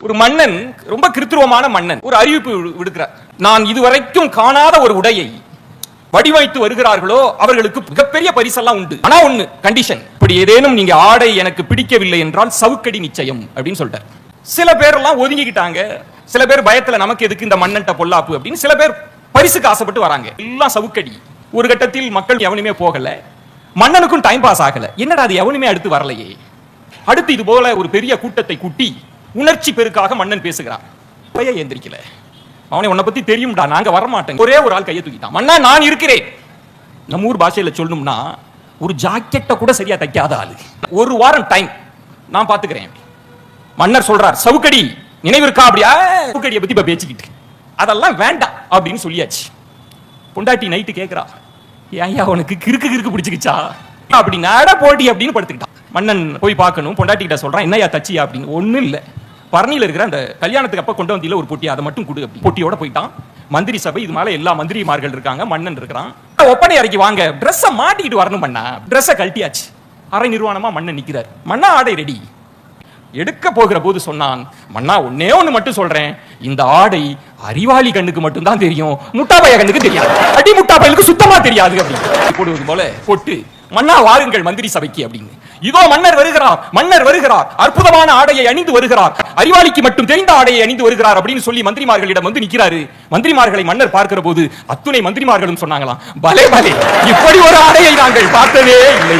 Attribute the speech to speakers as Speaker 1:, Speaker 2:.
Speaker 1: ஒரு மன்னன், ரொம்ப கிருத்துவமான மன்னன், ஒரு அறிவிப்பு விடுக்கிறார். நான் இதுவரைக்கும் காணாத ஒரு உடையை வடிவமைத்து வருகிறார்களோ அவர்களுக்கு மிகப்பெரிய பரிசெல்லாம் உண்டு. ஆனா ஒண்ணு கண்டிஷன், இப்படி ஏதேனும் நீங்க ஆடை எனக்கு பிடிக்கவில்லை என்றால் சவுக்கடி நிச்சயம் அப்படின்னு சொல்லிட்டார். சில பேர் எல்லாம் ஒதுங்கிக்கிட்டாங்க. சில பேர் பயத்துல நமக்கு எதுக்கு இந்த மன்னன்ட்ட பொல்லாப்பு அப்படின்னு சில பேர் பரிசுக்கு ஆசைப்பட்டு வராங்க. எல்லாம் சவுக்கடி. ஒரு கட்டத்தில் மக்கள் எவனுமே போகல, மன்னனுக்கும் டைம் பாஸ் ஆகல. என்னடா அது எவனுமே அடுத்து வரலையே. அடுத்து இது போல ஒரு பெரிய கூட்டத்தை கூட்டி உணர்ச்சி பெருக்காக மன்னன் பேசுகிறான். பைய எந்திரிக்கல. அவனை உன்னை பத்தி தெரியும்டா, நாங்க வர மாட்டோம். ஒரே ஒரு ஆள் கையை தூக்கிட்டான். மன்னா நான் இருக்கிறேன். நம்ம ஊர் பாஷையில சொல்லணும்னா ஒரு ஜாக்கெட்டை கூட சரியா தைக்காத ஆளு. ஒரு வாரம் டைம் நான் பாத்துக்கிறேன். மன்னர் சொல்றார், சவுக்கடி நினைவு இருக்கா? அப்படியா? சவுக்கடியை பத்தி இப்ப பேசிக்கிட்டு அதெல்லாம் வேண்டாம் அப்படின்னு சொல்லியாச்சு. பொண்டாட்டி நைட்டு கேட்கிறா, ஏன்யா உனக்கு கிறுக்கு கிறுக்கு பிடிச்சிக்கிச்சா அப்படி நட போட்டி அப்படின்னு படுத்துக்கிட்டான். மன்னன் போய் பார்க்கணும். பொண்டாட்டி கிட்ட சொல்றான், என்னையா தச்சியா அப்படின்னு. ஒண்ணும் இல்ல, பரணியில இருக்கிற அந்த கல்யாணத்துக்கு அப்ப கொண்டு வந்தியில ஒரு பொட்டி, அதை மட்டும் கொடு. பொட்டியோட போயிட்டான். மந்திரி சபை, இது மேல எல்லா மந்திரிமார்கள் இருக்காங்க, மன்னன் இருக்கிறான். ஒப்பனை அறைக்கு வாங்க, ட்ரெஸ்ஸை மாட்டிக்கிட்டு வரணும். மன்னா ட்ரெஸ்ஸை கழட்டியாச்சு. அரை நிர்வாணமா மன்னன் நிக்கிறார். மன்னா ஆடை ரெடி. எடுக்க போகிற போது சொன்னான், மன்னா ஒன்னே ஒண்ணு மட்டும் சொல்றேன், இந்த ஆடை அறிவாளி கண்ணுக்கு மட்டும் தான் தெரியும், முட்டாபைய கண்ணுக்கு தெரியாது. அடி முட்டாபைகளுக்கு சுத்தமா தெரியாது அப்படின்னு போடுவது போல போட்டு, மன்னா வாருங்கள் மந்திரி சபைக்கு அப்படின்னு. இதோ மன்னர் வருகிறார், மன்னர் வருகிறார், அற்புதமான ஆடையை அணிந்து வருகிறார், அறிவாளிக்கு மட்டும் தெரிந்த ஆடையை அணிந்து வருகிறார் அப்படின்னு சொல்லி மந்திரிமார்களிடம் வந்து நிக்கிறாரு. மந்திரிமார்களை மன்னர் பார்க்கிற போது அத்துணை மந்திரிமார்களும் சொன்னாங்களாம், பலே பலே, இப்படி ஒரு ஆடையை நாங்கள் பார்த்ததே இல்லை.